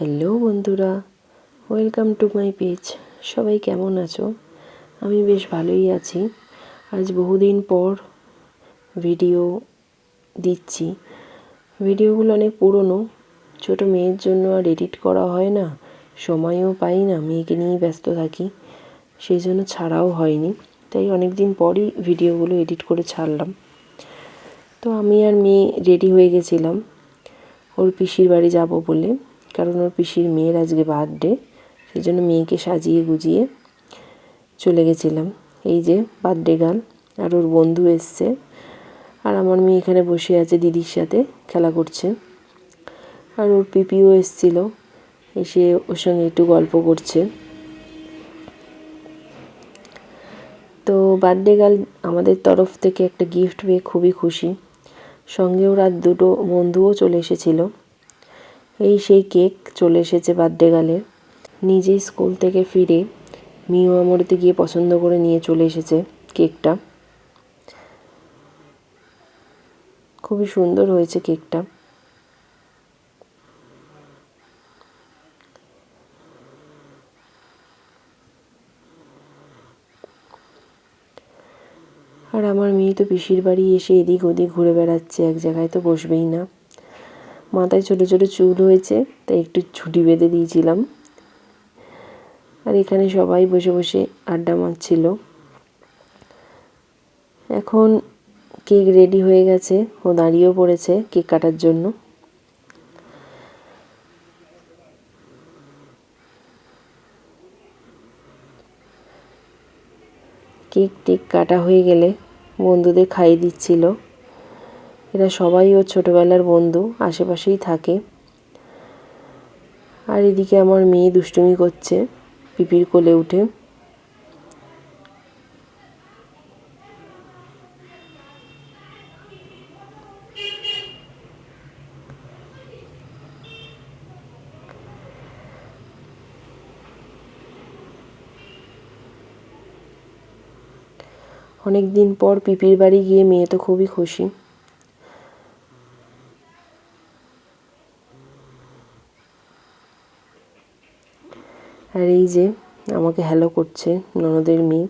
Hello বন্ধুরা, welcome to my page. সবাই কেমন আছো? আমি বেশ ভালোই আছি। আজ বহুদিন পর ভিডিও দিচ্ছি। ভিডিওগুলো অনেক পুরনো, ছোট মেয়ের জন্য আর এডিট করা হয় না, সময়ও পাই না, মেয়েকে নিয়েই ব্যস্ত থাকি, সেই জন্য ছাড়াও হয়নি। তাই অনেক দিন পরই ভিডিওগুলো এডিট করে ছাড়লাম। তো আমি আর মেয়ে রেডি হয়ে গেছিলাম ওর পিসির বাড়ি যাব বলে, কারণ ওর পিসির মেয়ের আজকে বার্থডে। সেই জন্য মেয়েকে সাজিয়ে গুজিয়ে চলে গেছিলাম। এই যে বার্থডে গার্ল আর ওর বন্ধু এসছে, আর আমার মেয়ে এখানে বসে আছে দিদির সাথে খেলা করছে। আর ওর পিপিও এসছিল, এসে ওর সঙ্গে একটু গল্প করছে। তো বার্থডে গার্ল আমাদের তরফ থেকে একটা গিফট পেয়ে খুবই খুশি। সঙ্গে ওর আর দুটো বন্ধুও চলে এসেছিল। এই সেই কেক চলে এসেছে বার্থডে গার্লের। নিজেই স্কুল থেকে ফিরে মিও আমরিতে গিয়ে পছন্দ করে নিয়ে চলে এসেছে কেকটা। খুবই সুন্দর হয়েছে কেকটা। আর আমার মেয়ে তো পিসির বাড়ি এসে এদিক ওদিক ঘুরে বেড়াচ্ছে, এক জায়গায় তো বসবেই না। মাথায় ছোট ছোট চুল হয়েছে, তাই একটু ছুটি বেঁধে দিয়েছিলাম। আর এখানে সবাই বসে বসে আড্ডা মারছিল। এখন কেক রেডি হয়ে গেছে, ও দাঁড়িয়েও পড়েছে কেক কাটার জন্য। কেক টেক কাটা হয়ে গেলে বন্ধুদের খাইয়ে দিচ্ছিল। এরা সবাই ওর ছোটোবেলার বন্ধু, আশেপাশেই থাকে। আর এদিকে আমার মেয়ে দুষ্টুমি করছে পিপির কোলে উঠে। অনেক দিন পর পিপির বাড়ি গিয়ে মেয়ে তো খুবই খুশি। আর এই যে আমাকে হ্যালো করছে ননদের মেয়ে।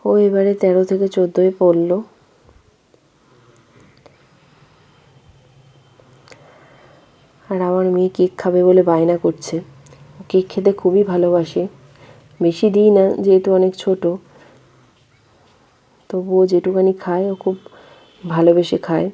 ও এবারে 13 থেকে 14 পড়লো। আর আমার মেয়ে কেক খাবে বলে বায়না করছে। ও কেক খেতে খুবই ভালোবাসে। বেশি দিই না, যেহেতু অনেক ছোট, তবুও যেটুকানি খায় ও খুব ভালোবেসে খায়।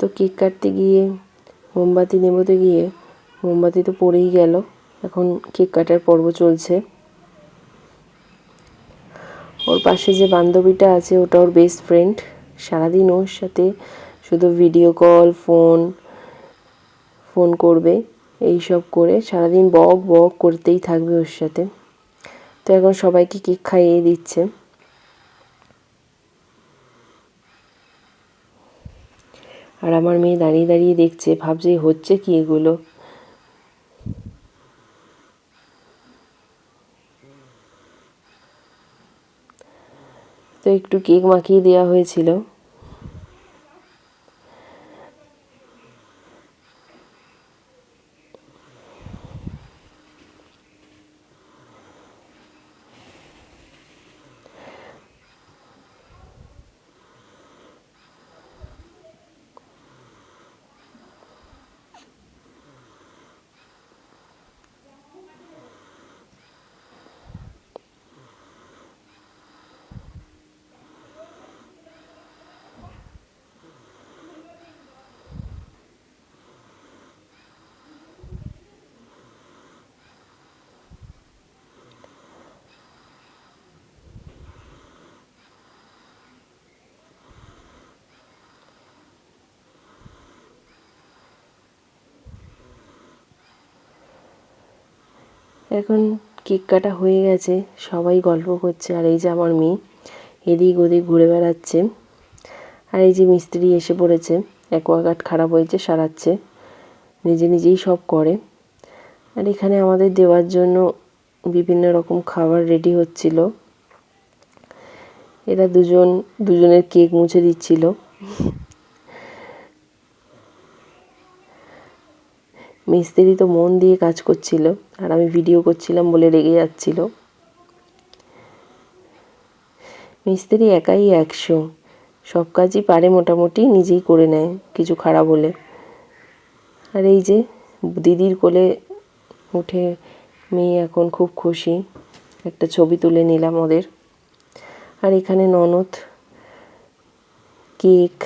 তো কেক কাটতে গিয়ে মোমবাতি নেভাতে গিয়ে মোমবাতি তো পড়েই গেল। এখন কেক কাটার পর্ব চলছে। ওর পাশে যে বান্ধবীটা আছে ওটা ওর বেস্ট ফ্রেন্ড। সারাদিন ওর সাথে শুধু ভিডিও কল, ফোন করবে, এই সব করে সারাদিন বক বক করতেই থাকবে ওর সাথে। তো এখন সবাইকে কেক খাইয়ে দিচ্ছে। আর আমার মেয়ে দাঁড়িয়ে দাঁড়িয়ে দেখছে, ভাবছে হচ্ছে কি এগুলো। তো একটু কেক মাখিয়ে দেওয়া হয়েছিল। এখন কেক কাটা হয়ে গেছে, সবাই গল্প করছে। আর এই যে আমার মেয়ে এদিক ওদিক ঘুরে বেড়াচ্ছে। আর এই যে মিস্ত্রি এসে পড়েছে, অ্যাকোয়াগার্ড খারাপ হয়েছে সারাচ্ছে, নিজে নিজেই সব করে। আর এখানে আমাদের দেওয়ার জন্য বিভিন্ন রকম খাবার রেডি হচ্ছিল। এরা দুজনের কেক মুছে দিচ্ছিল। মিস্ত্রি তো মন দিয়ে কাজ করছিল, আর আমি ভিডিও করছিলাম বলে রেগে যাচ্ছিল। মিস্ত্রি একাই 100, সব কাজই পারে মোটামুটি, নিজেই করে নেয় কিছু খারাপ হলে। আর এই যে দিদির কোলে উঠে মেয়ে এখন খুব খুশি, একটা ছবি তুলে নিলাম ওদের। আর এখানে ননদ কেক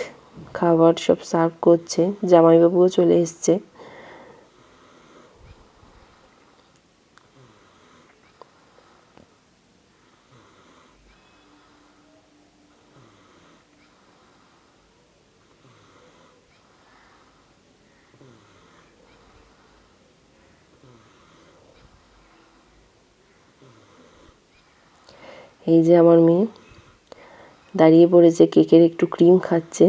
খাবার সব সার্ভ করছে, জামাইবাবুও চলে এসছে। এই যে আমার মেয়ে দাঁড়িয়ে পড়েছে, কেকের একটু ক্রিম খাচ্ছে,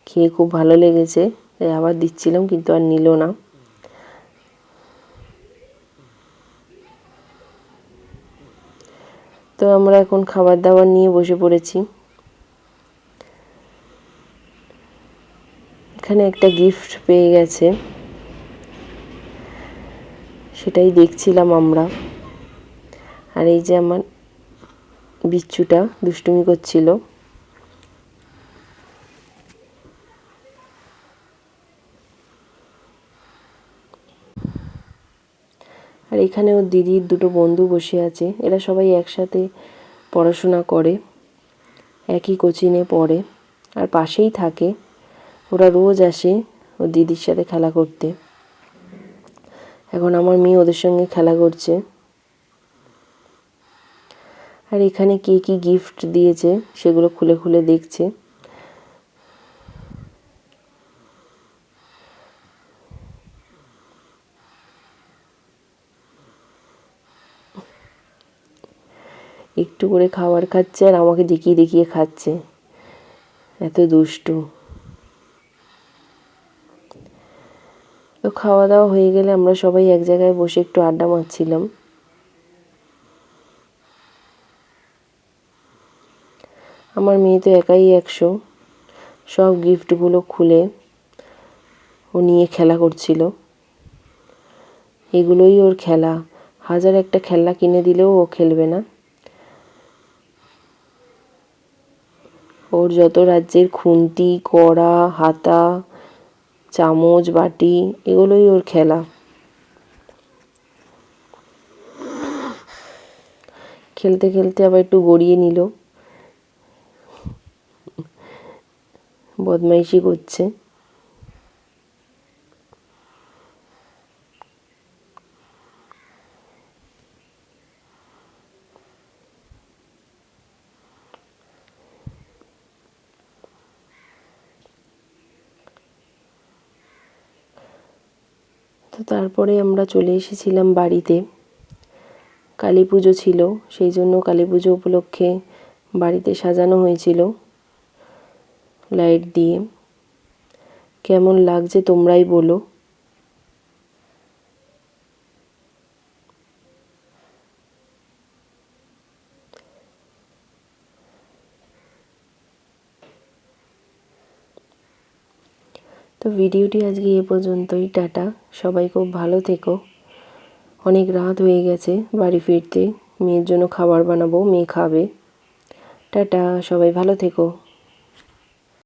খেয়ে খুব ভালো লেগেছে, তাই আবার দিচ্ছিলাম, কিন্তু আর নিল না। তো আমরা এখন খাবার দাবার নিয়ে বসে পড়েছি। এখানে একটা গিফট পেয়ে গেছে, সেটাই দেখছিলাম আমরা। আর এই যে আমার বিচ্ছুটা দুষ্টুমি করছিল। আর এখানে ওর দিদির দুটো বন্ধু বসে আছে, এরা সবাই একসাথে পড়াশোনা করে, একই কোচিংয়ে পড়ে আর পাশেই থাকে। ওরা রোজ আসে ওর দিদির সাথে খেলা করতে। এখন আমার মেয়ে ওদের সঙ্গে খেলা করছে। আর এখানে কে কি গিফট দিয়েছে সেগুলো খুলে খুলে দেখছে। একটু করে খাবার খাচ্ছে আর আমাকে দেখিয়ে দেখিয়ে খাচ্ছে, এত দুষ্টু। তো খাওয়া দাওয়া হয়ে গেলে আমরা সবাই এক জায়গায় বসে একটু আড্ডা মারছিলাম। আমার মেয়ে তো একাই 100, সব গিফটগুলো খুলে ও নিয়ে খেলা করছিল। এগুলোই ওর খেলা, হাজার একটা খেলনা কিনে দিলেও ও খেলবে না। ওর যত রাজ্যের খুন্তি, কড়া, হাতা, চামচ, বাটি, এগুলোই ওর খেলা। খেলতে খেলতে আবার একটু গড়িয়ে নিল, বদমাইশি করছে। তো তারপরে আমরা চলে এসেছিলাম বাড়িতে। কালী পুজো ছিল, সেই জন্য কালী পুজো উপলক্ষে বাড়িতে সাজানো হয়েছিল লাইট দিয়ে। কেমন লাগছে তোমরাই বলো। তো ভিডিওটি আজকে এ পর্যন্তই। টাটা, সবাই খুব ভালো থেকো। অনেক রাত হয়ে গেছে বাড়ি ফিরতে, মেয়ের জন্য খাবার বানাবো, মেয়ে খাবে। টাটা, সবাই ভালো থেকো।